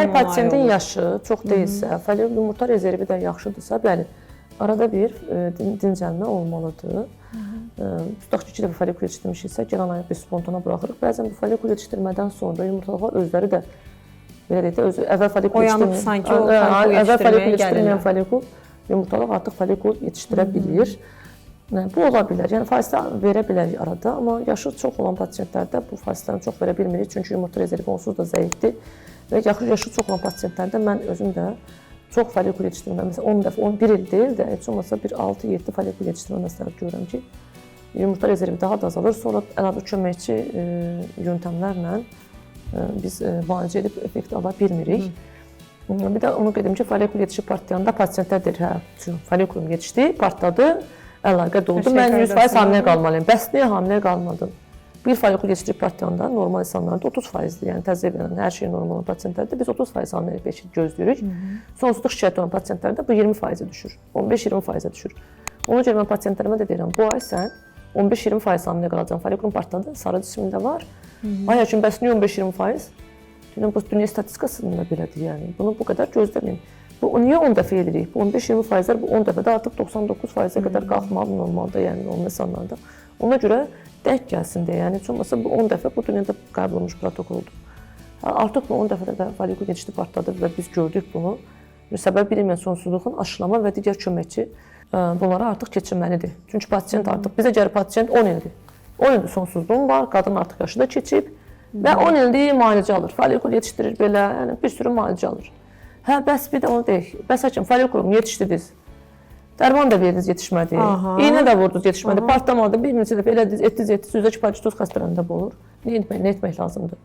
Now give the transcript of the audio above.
Əgər pasiyentin yaşı çox deyilsə, follikel yumurta rezervi də yaxşıdırsa, bəli, arada bir dincəlmə olmalıdır. Tutaq ki, 2 dəfə follikel yetişdirmişiksə, gələn ay biz spontana buraxırıq. Bəzən bu follikel yetişdirmədən sonra yumurtalıqlar özləri də belə deyək də, əvvəl follikel yetişdirməyən follikel yumurtalıq artıq follikel yetişdirə bilir. Bu ola bilər, yəni fasilə verə bilərik arada, amma yaşı çox olan pasiyentlərdə bu fasilələri çox verə bilmirik, çünki yumurta rezervi onsuz da zəifdir və yaşı çox olan pasiyentlərdə mən özüm də çox follikel yetişdirmə, məsələn 10 dəfə, 11 il deyil də, heç olmasa bir 6-7 follikel yetişdirmə məsləhət görürəm ki, yumurta rezervi daha da azalır, sonra əlavə köməkçi yöntəmlərlə biz müalicə edib effekt ala bilmirik. Bir də onu qedim ki, follikel yetişib partlayanda pasiyentlər deyir, hə, follikelum yetişdi, partladı, əlaqə doldu, mən 100% hamilə qalmalıyım. Bəs niyə hamilə qalmadın? Bir follikel yetişib partlayanda normal insanlarda 30%-dir, yəni təzə verən hər şey normal olan pasiyentlərdə biz 30% hamiləlik gözləyirik. Sonsuzluq şikayət olan pasiyentlərdə bu 20%-ə düşür, 15-20%-ə düşür. Ona görə mən pasiyentlərimə də deyirəm, bu ay sən 15-20% hamilə qalacaqsan, follikelum partladı, sarı cismində var. Ay həkim, bəs niyə 15-20%? Deyirəm, bu dünya statistikasında belədir, yəni. Bunu bu qədər gözləməyin. Bu niyə 10 dəfə edirik? Bu 15-20%-lər bu 10 dəfədə artıq 99%-ə qədər qalxmalı normalda, yəni normal insanlarda. Ona görə denk gəlsin deyə, yəni heç olmasa bu 10 dəfə bu dünyada qəbul olunmuş protokoldur. Artıq bu 10 dəfədə də follikel yetişdi, partladı və biz gördük bunu. Səbəb bilinməyən sonsuzluğun aşılama və digər köməkçi bunlara artıq keçirməlidir. Çünki pasiyent artıq, bizə gəlir pasiyent 10 ildir. 10 ildir sonsuzluğum var, qadın artıq yaşı da keçib və 10 ildir müalicə alır. Follikel yetişdirir belə, yəni bir sürü müalicə alır. Hə, bəs bir də onu deyək. Bəs həkim, follikelum yetişdirdiniz. Dərman da verdiniz, yetişmədi. İğnə də vurdunuz, yetişmədi. Partlamadı, bir neçə dəfə elədiniz, etdiniz, üzdəki parçituz xəstələrində bu olur. Nə etmək lazımdır?